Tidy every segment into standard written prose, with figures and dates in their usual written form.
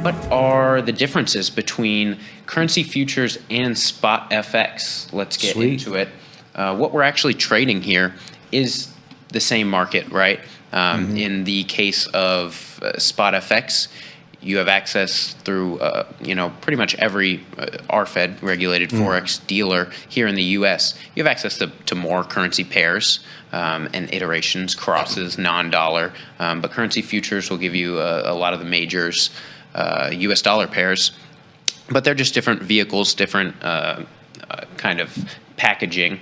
what are the differences between currency futures and spot FX? Let's get into it. What we're actually trading here is the same market, right? In the case of spot FX, you have access through, pretty much every RFED regulated forex dealer here in the U.S. You have access to more currency pairs and iterations, crosses, non-dollar. But currency futures will give you a lot of the majors, U.S. dollar pairs. But they're just different vehicles, different kind of packaging.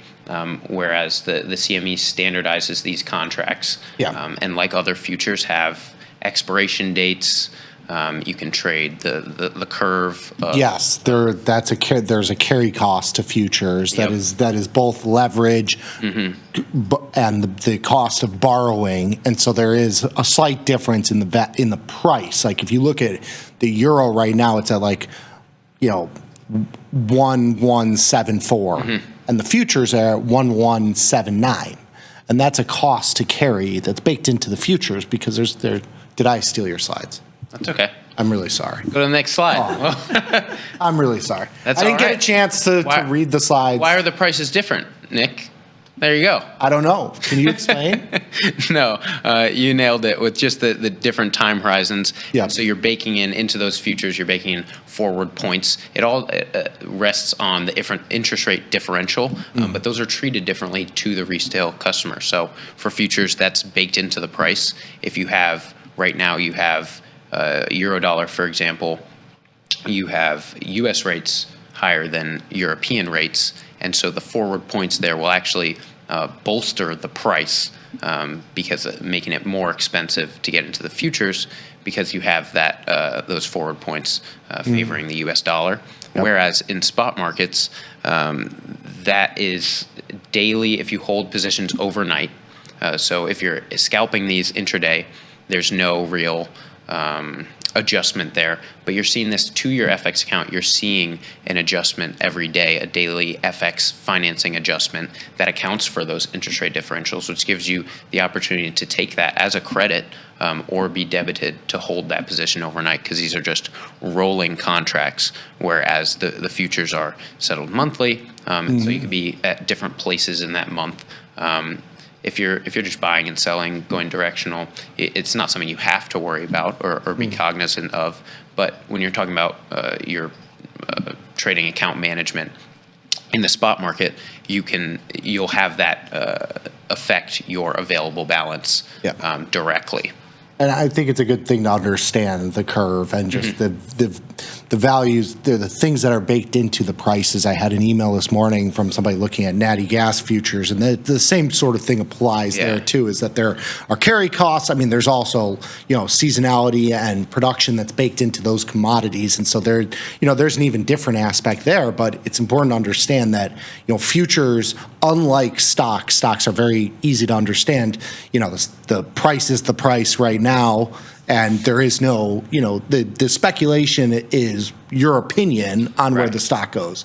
Whereas the CME standardizes these contracts. And like other futures have expiration dates. You can trade the curve. Yes, there's a carry cost to futures that is both leverage and the cost of borrowing, and so there is a slight difference in the price. Like if you look at the euro right now, it's at 1174, and the futures are at 1179, and that's a cost to carry that's baked into the futures because Did I steal your slides? That's okay. I'm really sorry. Go to the next slide. Oh. I'm really sorry. I didn't get a chance to read the slides. Why are the prices different, Nick? There you go. I don't know. Can you explain? No, you nailed it with just the different time horizons. Yeah. So you're baking into those futures, you're baking in forward points. It all rests on the different interest rate differential, but those are treated differently to the retail customer. So for futures, that's baked into the price. If you have, right now you have euro dollar, for example, you have U.S. rates higher than European rates, and so the forward points there will actually bolster the price because making it more expensive to get into the futures because you have those forward points favoring the U.S. dollar. Whereas in spot markets, that is daily if you hold positions overnight. So if you're scalping these intraday, there's no real adjustment there, but you're seeing this 2-year FX account. You're seeing an adjustment every day, a daily FX financing adjustment that accounts for those interest rate differentials, which gives you the opportunity to take that as a credit or be debited to hold that position overnight because these are just rolling contracts, whereas the futures are settled monthly, and so you could be at different places in that month. If you're just buying and selling, going directional, it's not something you have to worry about or be cognizant of. But when you're talking about your trading account management in the spot market, you'll have that affect your available balance directly. And I think it's a good thing to understand the curve and just the values, the things that are baked into the prices. I had an email this morning from somebody looking at natty gas futures, and the same sort of thing applies there too, is that there are carry costs. I mean, there's also, seasonality and production that's baked into those commodities. And so there's an even different aspect there, but it's important to understand that, futures, unlike stocks are very easy to understand. The price is the price right now, and there is no, the speculation is your opinion on where the stock goes.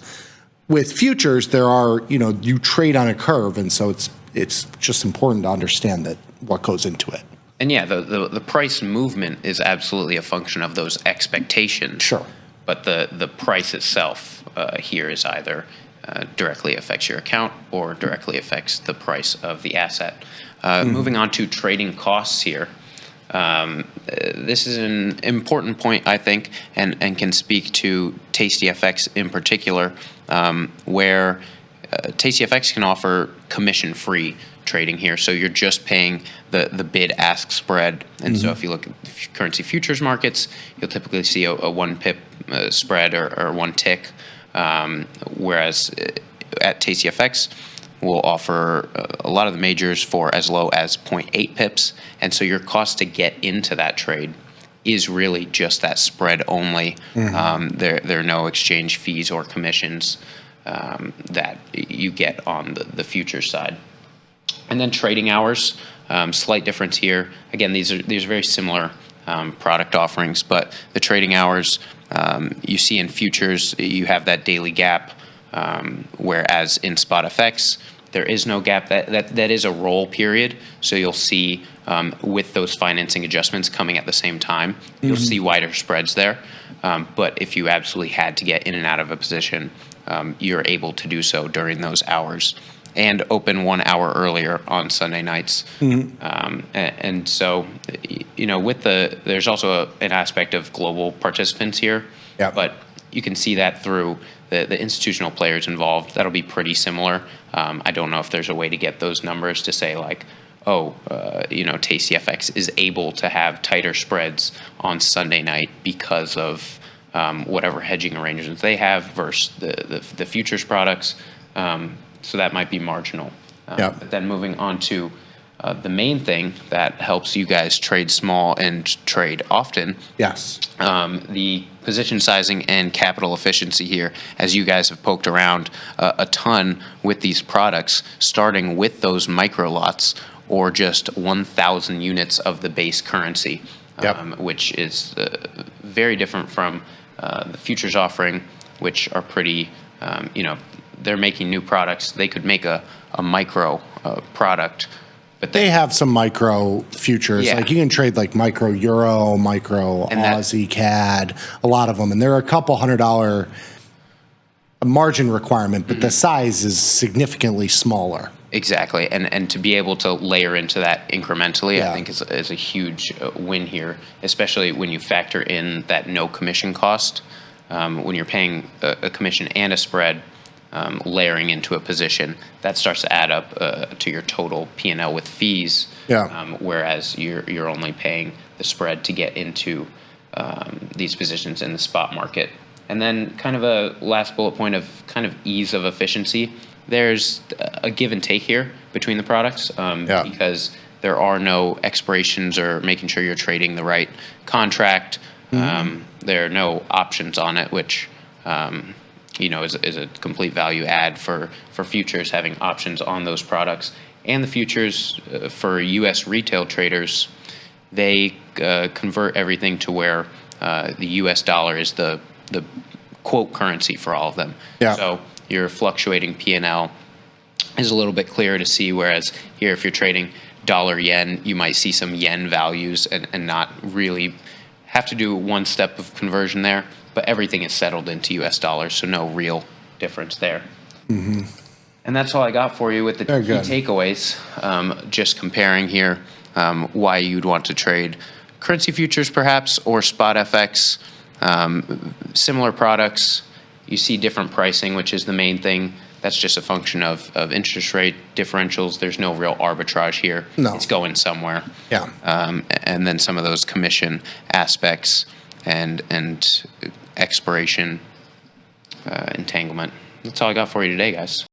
With futures, there are, you trade on a curve, and so it's just important to understand that what goes into it. And the price movement is absolutely a function of those expectations. Sure. But the price itself here is either directly affects your account or directly affects the price of the asset. Moving on to trading costs here. This is an important point, I think, and can speak to tastyfx in particular, where tastyfx can offer commission-free trading here. So you're just paying the bid-ask spread. And so if you look at currency futures markets, you'll typically see a 1 pip spread or 1 tick, whereas at tastyfx, we'll offer a lot of the majors for as low as 0.8 pips. And so your cost to get into that trade is really just that spread only. There are no exchange fees or commissions that you get on the futures side. And then trading hours, slight difference here. Again, these are very similar product offerings, but the trading hours you see in futures, you have that daily gap, whereas in spot FX, There is no gap. That is a roll period. So you'll see with those financing adjustments coming at the same time, you'll see wider spreads there. But if you absolutely had to get in and out of a position, you're able to do so during those hours and open 1 hour earlier on Sunday nights. And so, there's also an aspect of global participants here, but you can see that through the institutional players involved. That'll be pretty similar. I don't know if there's a way to get those numbers to say like, tastyfx is able to have tighter spreads on Sunday night because of whatever hedging arrangements they have versus the futures products. So that might be marginal. But then moving on to the main thing that helps you guys trade small and trade often. Yes. The position sizing and capital efficiency here, as you guys have poked around a ton with these products, starting with those micro lots or just 1,000 units of the base currency, which is very different from the futures offering, which are pretty, they're making new products. They could make a micro product, but they have some micro futures. Like you can trade like micro euro, micro Aussie CAD, a lot of them. And they're a couple $100 margin requirement, but the size is significantly smaller. Exactly. And to be able to layer into that incrementally, I think is a huge win here, especially when you factor in that no commission cost. When you're paying a commission and a spread, layering into a position, that starts to add up to your total P&L with fees. Whereas you're only paying the spread to get into these positions in the spot market. And then kind of a last bullet point of kind of ease of efficiency. There's a give and take here between the products because there are no expirations or making sure you're trading the right contract. There are no options on it, which is a complete value add for futures, having options on those products. And the futures for U.S. retail traders, they convert everything to where the U.S. dollar is the quote currency for all of them. So your fluctuating P&L is a little bit clearer to see, whereas here if you're trading dollar yen, you might see some yen values and not really have to do one step of conversion there, but everything is settled into US dollars, so no real difference there. And that's all I got for you with the key takeaways. Just comparing here why you'd want to trade currency futures perhaps or spot FX. Similar products, you see different pricing, which is the main thing. That's just a function of interest rate differentials. There's no real arbitrage here. It's going somewhere. And then some of those commission aspects and expiration entanglement. That's all I got for you today, guys.